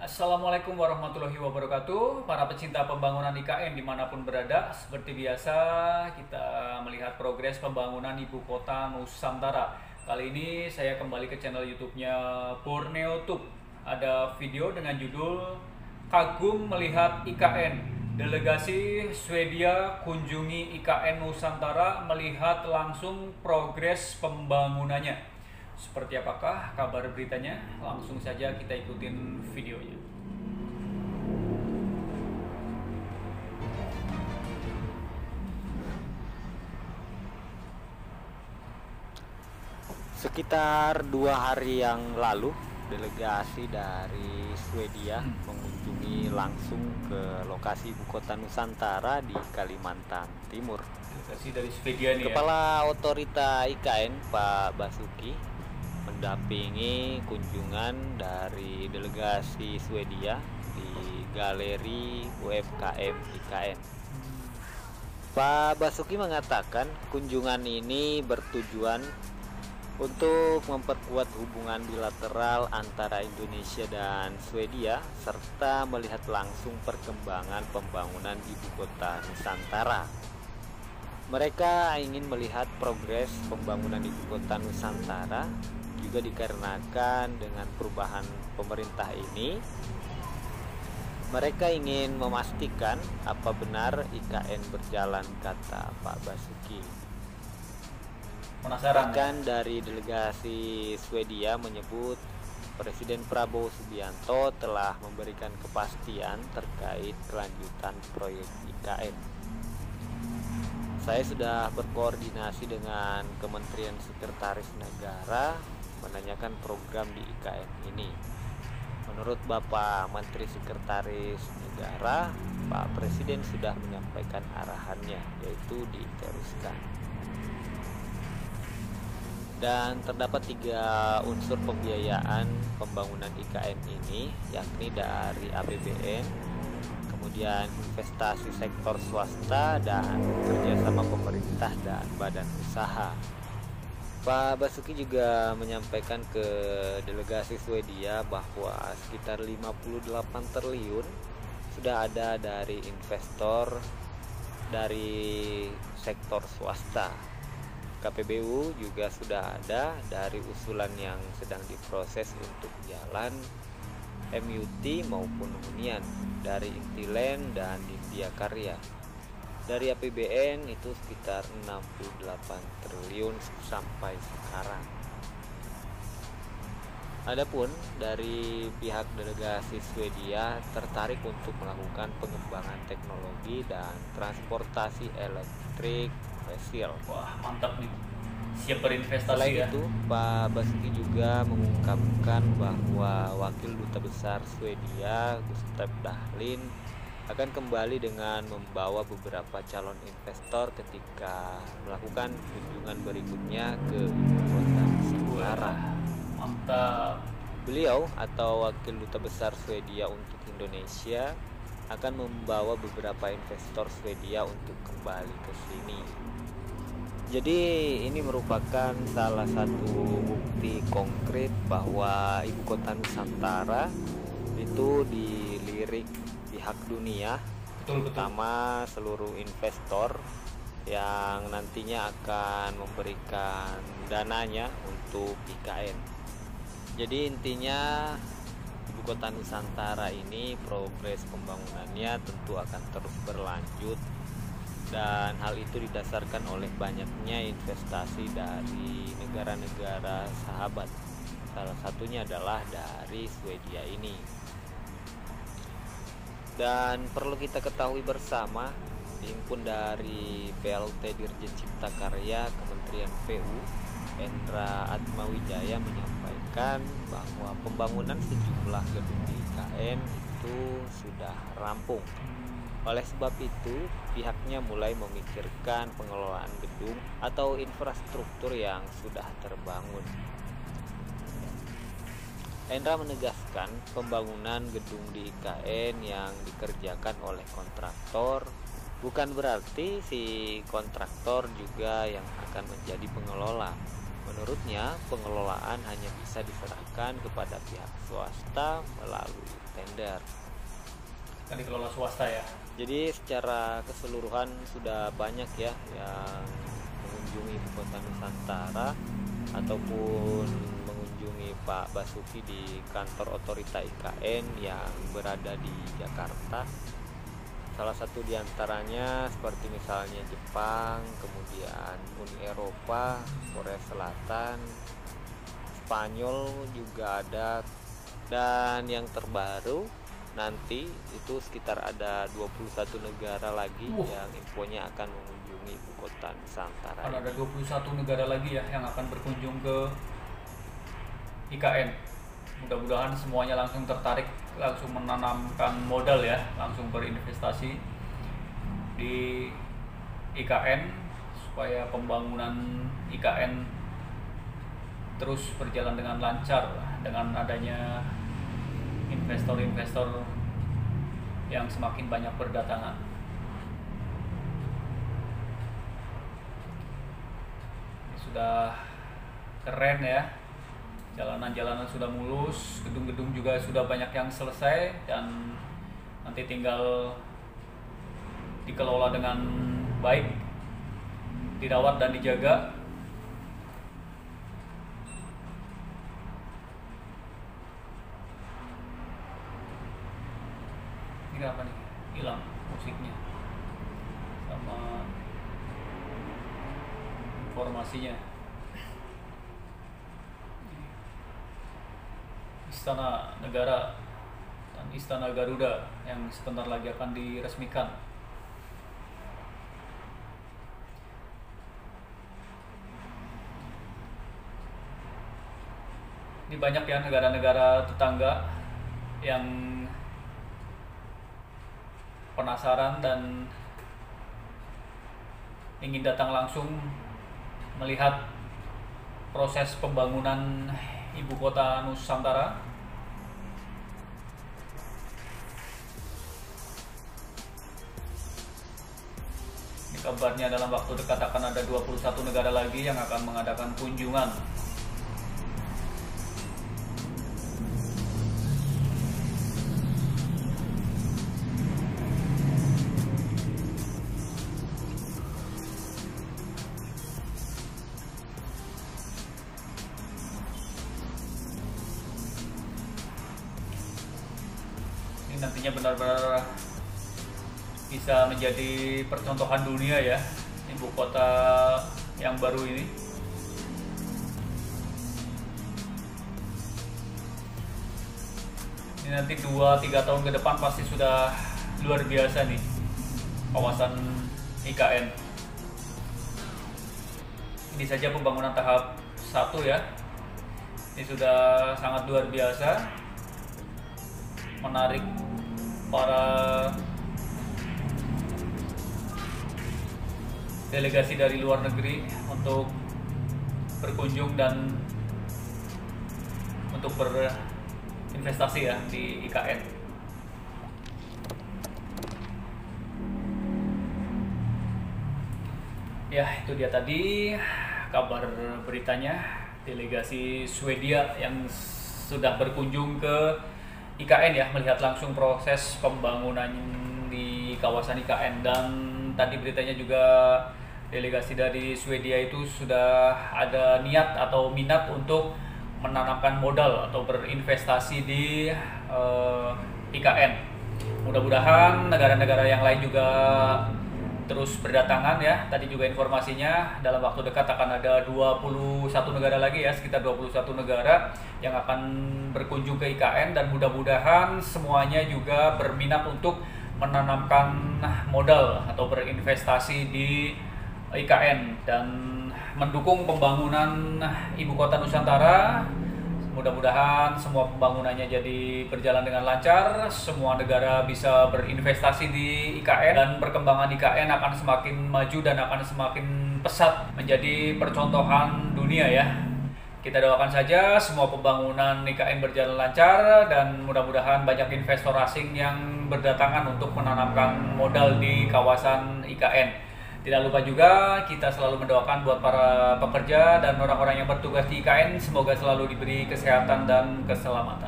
Assalamualaikum warahmatullahi wabarakatuh. Para pecinta pembangunan IKN dimanapun berada, seperti biasa kita melihat progres pembangunan ibu kota Nusantara. Kali ini saya kembali ke channel YouTube-nya Borneo Tube. Ada video dengan judul Kagum Melihat IKN. Delegasi Swedia kunjungi IKN Nusantara melihat langsung progres pembangunannya. Seperti apakah kabar beritanya? Langsung saja kita ikutin videonya. Sekitar 2 hari yang lalu, delegasi dari Swedia mengunjungi langsung ke lokasi ibu kota Nusantara di Kalimantan Timur. Delegasi dari Swedia nih ya. Kepala Otorita IKN Pak Basuki mendampingi kunjungan dari delegasi Swedia di Galeri UMKM IKN. Pak Basuki mengatakan kunjungan ini bertujuan untuk memperkuat hubungan bilateral antara Indonesia dan Swedia serta melihat langsung perkembangan pembangunan ibu kota Nusantara. Mereka ingin melihat progres pembangunan ibu kota Nusantara juga dikarenakan dengan perubahan pemerintah ini. Mereka ingin memastikan apa benar IKN berjalan, kata Pak Basuki. Penasaran. Bahkan dari delegasi Swedia menyebut Presiden Prabowo Subianto telah memberikan kepastian terkait kelanjutan proyek IKN. Saya sudah berkoordinasi dengan Kementerian Sekretaris Negara menanyakan program di IKN ini. Menurut Bapak Menteri Sekretaris Negara, Pak Presiden sudah menyampaikan arahannya, yaitu diteruskan. Dan terdapat 3 unsur pembiayaan pembangunan IKN ini, yakni dari APBN, kemudian investasi sektor swasta, dan kerjasama pemerintah dan badan usaha. Pak Basuki juga menyampaikan ke delegasi Swedia bahwa sekitar 58 triliun sudah ada dari investor dari sektor swasta. KPBU juga sudah ada dari usulan yang sedang diproses untuk jalan MUT maupun hunian dari Intiland dan Nindya Karya. Dari APBN itu sekitar 68 triliun sampai sekarang. Adapun dari pihak delegasi Swedia tertarik untuk melakukan pengembangan teknologi dan transportasi elektrik fosil. Wah, mantap nih. Siap berinvestasi. Selain ya. itu, Pak Basuki juga mengungkapkan bahwa Wakil Duta Besar Swedia Gustav Dahlin akan kembali dengan membawa beberapa calon investor ketika melakukan kunjungan berikutnya ke ibu kota Nusantara. Mantap. Beliau atau Wakil Duta Besar Swedia untuk Indonesia akan membawa beberapa investor Swedia untuk kembali ke sini. Jadi ini merupakan salah satu bukti konkret bahwa ibu kota Nusantara itu dilirik pihak dunia, terutama seluruh investor yang nantinya akan memberikan dananya untuk IKN. Jadi intinya ibu kota Nusantara ini progres pembangunannya tentu akan terus berlanjut, dan hal itu didasarkan oleh banyaknya investasi dari negara-negara sahabat. Salah satunya adalah dari Swedia ini. Dan perlu kita ketahui bersama, dihimpun dari PLT Dirjen Cipta Karya Kementerian PU, Endra Atmawijaya menyampaikan bahwa pembangunan sejumlah gedung di IKN itu sudah rampung. Oleh sebab itu, pihaknya mulai memikirkan pengelolaan gedung atau infrastruktur yang sudah terbangun. Endra menegaskan pembangunan gedung di IKN yang dikerjakan oleh kontraktor bukan berarti si kontraktor juga yang akan menjadi pengelola. Menurutnya, pengelolaan hanya bisa diserahkan kepada pihak swasta melalui tender. Kan dikelola swasta ya. Jadi secara keseluruhan sudah banyak ya yang mengunjungi ibu kota Nusantara ataupun mengunjungi Pak Basuki di kantor otorita IKN yang berada di Jakarta. Salah satu diantaranya seperti misalnya Jepang, kemudian Uni Eropa, Korea Selatan, Spanyol juga ada, dan yang terbaru nanti itu sekitar ada 21 negara lagi yang infonya akan mengunjungi ibu kota Nusantara. Ada 21 negara lagi ya yang akan berkunjung ke IKN. Mudah-mudahan semuanya langsung tertarik, langsung menanamkan modal ya, langsung berinvestasi di IKN supaya pembangunan IKN terus berjalan dengan lancar dengan adanya investor-investor yang semakin banyak berdatangan. Ini sudah keren ya, jalanan-jalanan sudah mulus, gedung-gedung juga sudah banyak yang selesai, dan nanti tinggal dikelola dengan baik, dirawat dan dijaga. Ini apa nih? Hilang musiknya sama informasinya. Istana Negara dan Istana Garuda yang sebentar lagi akan diresmikan. Ini banyak ya negara-negara tetangga yang penasaran dan ingin datang langsung melihat proses pembangunan ibu kota Nusantara. Ini kabarnya dalam waktu dekat akan ada 21 negara lagi yang akan mengadakan kunjungan. Nantinya benar-benar bisa menjadi percontohan dunia ya, ibu kota yang baru ini. Ini nanti 2-3 tahun ke depan pasti sudah luar biasa nih kawasan IKN. Ini saja pembangunan tahap 1 ya. Ini sudah sangat luar biasa, menarik para delegasi dari luar negeri untuk berkunjung dan untuk berinvestasi ya di IKN. Ya, itu dia tadi kabar beritanya, delegasi Swedia yang sudah berkunjung ke IKN ya, melihat langsung proses pembangunan di kawasan IKN. Dan tadi beritanya juga delegasi dari Swedia itu sudah ada niat atau minat untuk menanamkan modal atau berinvestasi di IKN. Mudah-mudahan negara-negara yang lain juga terus berdatangan ya. Tadi juga informasinya dalam waktu dekat akan ada 21 negara lagi ya, sekitar 21 negara yang akan berkunjung ke IKN, dan mudah-mudahan semuanya juga berminat untuk menanamkan modal atau berinvestasi di IKN dan mendukung pembangunan ibu kota Nusantara. Mudah-mudahan semua pembangunannya jadi berjalan dengan lancar, semua negara bisa berinvestasi di IKN, dan perkembangan IKN akan semakin maju dan akan semakin pesat menjadi percontohan dunia ya. Kita doakan saja semua pembangunan IKN berjalan lancar, dan mudah-mudahan banyak investor asing yang berdatangan untuk menanamkan modal di kawasan IKN. Tidak lupa juga kita selalu mendoakan buat para pekerja dan orang-orang yang bertugas di IKN, semoga selalu diberi kesehatan dan keselamatan.